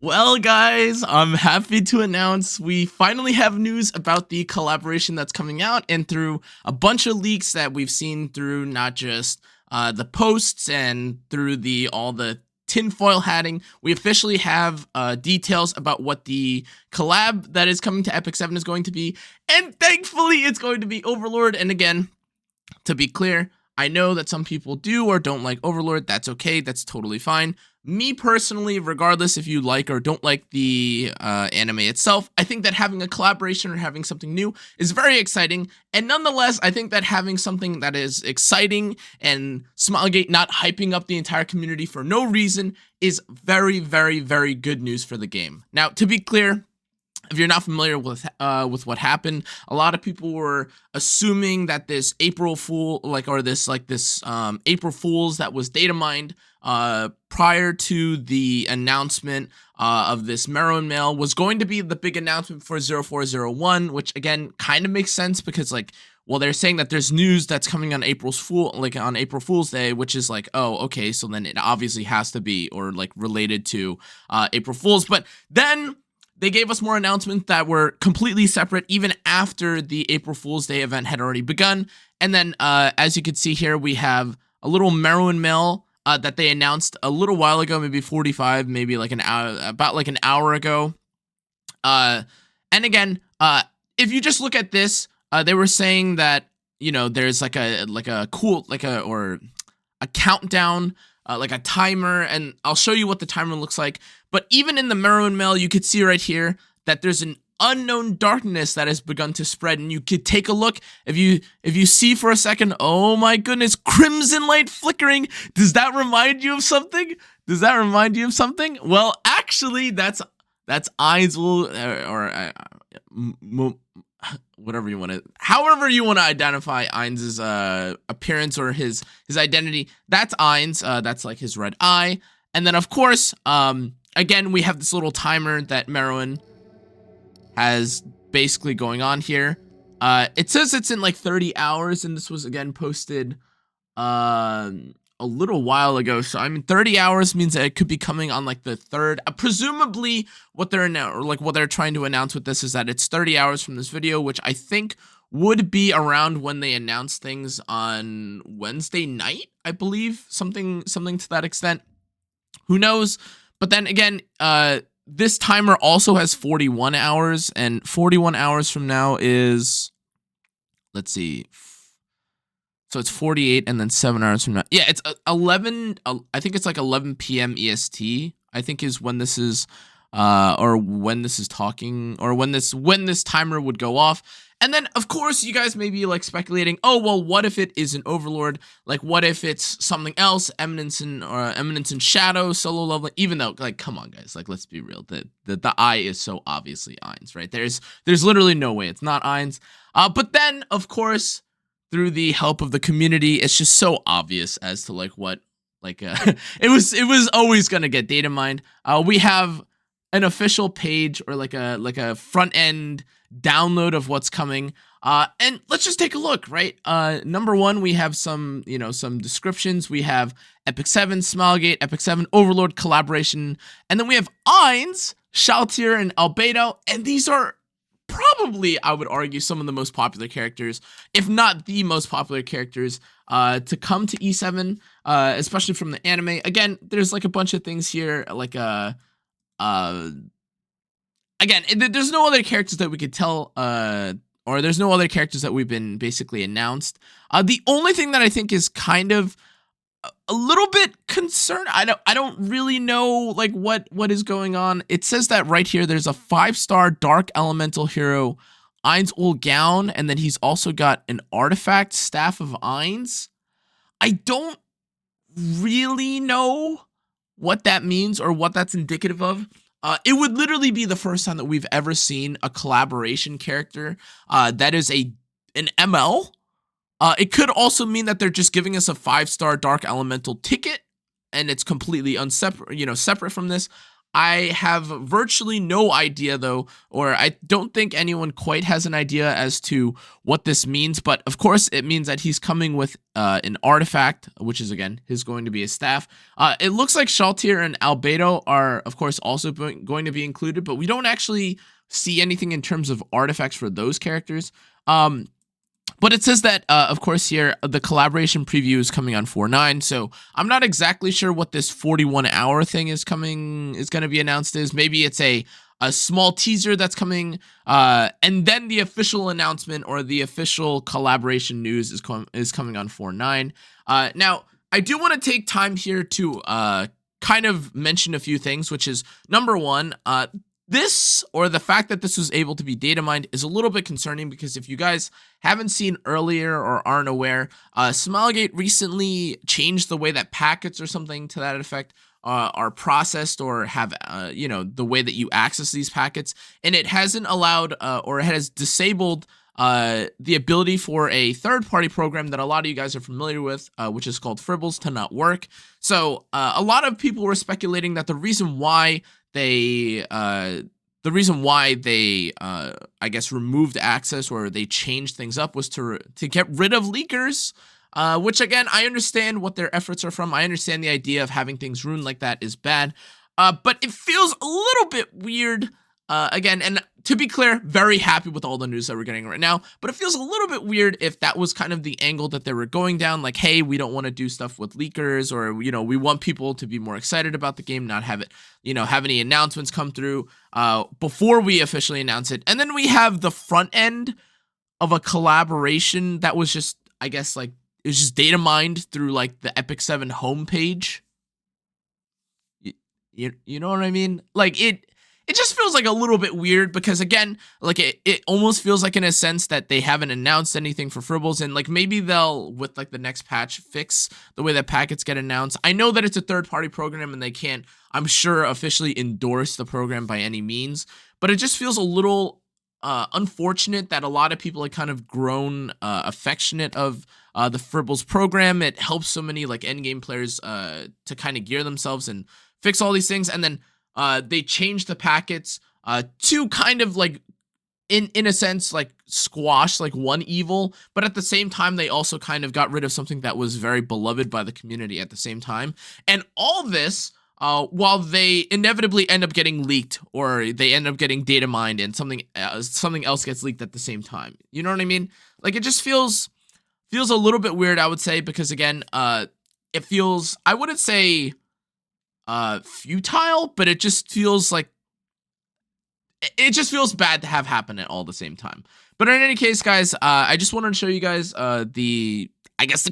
Well, guys, I'm happy to announce we finally have news about the collaboration that's coming out, and through a bunch of leaks that we've seen through not just the posts and through all the tinfoil hatting, we officially have details about what the collab that is coming to EpicSeven is going to be, and thankfully it's going to be Overlord. And again, to be clear, I know that some people do or don't like Overlord. That's okay. That's totally fine. Me personally, regardless if you like or don't like the anime itself, I think that having a collaboration or having something new is very exciting. And nonetheless, I think that having something that is exciting and Smilegate not hyping up the entire community for no reason is very, very, very good news for the game. Now, to be clear, if you're not familiar with what happened, a lot of people were assuming that this April Fool, this April Fools that was data mined prior to the announcement of this Marrow Mail was going to be the big announcement for 0401, which again kind of makes sense because well, they're saying that there's news that's coming on April Fool's Day, which is like, oh, okay, so then it obviously has to be or related to April Fools. But then they gave us more announcements that were completely separate even after the April Fool's Day event had already begun. And then, as you can see here, we have a little Marrow Mail that they announced a little while ago, maybe 45, maybe an hour ago. And again, if you just look at this, they were saying that, there's a countdown, like a timer, and I'll show you what the timer looks like. But even in the Marrow Mail, you could see right here that there's an unknown darkness that has begun to spread, and you could take a look. If you see for a second, oh my goodness, crimson light flickering. Does that remind you of something? Well, actually, that's Ainsel, whatever you want to, however you want to identify Ains's appearance or his identity. That's Ains. That's like his red eye, and then of course, again, we have this little timer that Marrowan has basically going on here. It says it's in 30 hours, and this was again posted a little while ago. So 30 hours means that it could be coming on the 3rd. Presumably, what they're trying to announce with this is that it's 30 hours from this video, which I think would be around when they announce things on Wednesday night, I believe, something to that extent. Who knows? But then again, this timer also has 41 hours, and 41 hours from now is, let's see, so it's 48, and then 7 hours from now. Yeah, it's 11. I think it's 11 p.m. EST. I think is when this is, or when this is talking, or when this timer would go off. And then, of course, you guys may be speculating, oh, well, what if it is an Overlord? What if it's something else, Eminence and Shadow, solo level? Even though, come on, guys, let's be real. The eye is so obviously Ains, right? There's literally no way it's not Ains. But then, of course, through the help of the community, it's just so obvious as to what it was always gonna get data mined. We have an official page or a front end download of what's coming, and let's just take a look. Right, number one, we have some descriptions. We have EpicSeven, Smilegate, EpicSeven, Overlord collaboration, and then we have Ains, Shaltir, and Albedo, and these are probably, I would argue, some of the most popular characters, if not the most popular characters, to come to E7, especially from the anime. Again, there's a bunch of things here, again, there's no other characters that we could tell, or there's no other characters that we've been basically announced. The only thing that I think is kind of a little bit concerned, I don't really know what is going on. It says that right here there's a 5-star dark elemental hero, Ains Ul Gown, and then he's also got an artifact, Staff of Ains. I don't really know what that means or what that's indicative of. It would literally be the first time that we've ever seen a collaboration character that is an ML. It could also mean that they're just giving us a 5-star dark elemental ticket, and it's completely separate from this. I have virtually no idea though, or I don't think anyone quite has an idea as to what this means. But of course, it means that he's coming with an artifact, which is again going to be his staff. It looks like Shaltir and Albedo are, of course, also going to be included, but we don't actually see anything in terms of artifacts for those characters. But it says that, of course, here, the collaboration preview is coming on 4/9, so I'm not exactly sure what this 41-hour thing is going to be announced is. Maybe it's a small teaser that's coming, and then the official announcement or the official collaboration news is coming on 4/9. Now, I do want to take time here to kind of mention a few things, which is, number one, this, or the fact that this was able to be data mined, is a little bit concerning, because if you guys haven't seen earlier or aren't aware, Smilegate recently changed the way that packets or something to that effect are processed, or have, the way that you access these packets, and it hasn't allowed, or it has disabled the ability for a third-party program that a lot of you guys are familiar with, which is called Fribbles, to not work. So a lot of people were speculating that the reason why they I guess removed access, or they changed things up, was to get rid of leakers, which again, I understand what their efforts are from. I understand the idea of having things ruined like that is bad, but it feels a little bit weird, again, and to be clear, very happy with all the news that we're getting right now, but it feels a little bit weird if that was kind of the angle that they were going down, like, hey, we don't want to do stuff with leakers, or, we want people to be more excited about the game, not have it, have any announcements come through before we officially announce it. And then we have the front end of a collaboration that was just, I guess, like, it was just data mined through, like, the EpicSeven homepage. You know what I mean? Like, it just feels like a little bit weird, because again, like, it almost feels like, in a sense, that they haven't announced anything for Fribbles, and like, maybe they'll, with like the next patch, fix the way that packets get announced. I know that it's a third-party program and they can't, I'm sure, officially endorse the program by any means, but it just feels a little unfortunate that a lot of people have kind of grown affectionate of the Fribbles program. It helps so many like endgame players to kind of gear themselves and fix all these things, and then they changed the packets to kind of like, in a sense, like, squash like one evil, but at the same time they also kind of got rid of something that was very beloved by the community at the same time. And all this while they inevitably end up getting leaked, or they end up getting data mined, and something else gets leaked at the same time. You know what I mean? Like, it just feels a little bit weird, I would say, because again, it feels, I wouldn't say futile, but it just feels like, it just feels bad to have happen at all the same time. But in any case, guys, I just wanted to show you guys the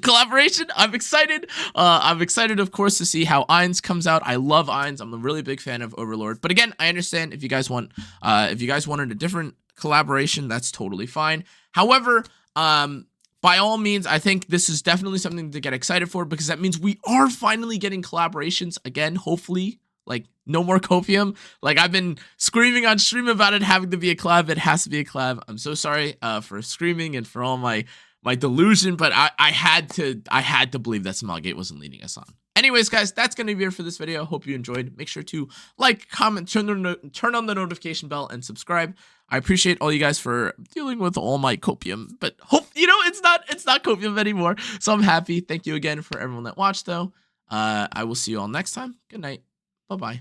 collaboration. I'm excited. I'm excited, of course, to see how Ainz comes out. I love Ainz. I'm a really big fan of Overlord. But again, I understand if you guys wanted a different collaboration, that's totally fine. However, by all means, I think this is definitely something to get excited for, because that means we are finally getting collaborations again, hopefully. Like, no more Copium. Like, I've been screaming on stream about it having to be a collab. It has to be a collab. I'm so sorry for screaming and for all my delusion, but I had to believe that Smilegate wasn't leading us on. Anyways, guys, that's going to be it for this video. Hope you enjoyed. Make sure to like, comment, turn on the notification bell, and subscribe. I appreciate all you guys for dealing with all my Copium, but it's not Copium anymore, so I'm happy. Thank you again for everyone that watched, though. I will see you all next time. Good night. Bye-bye.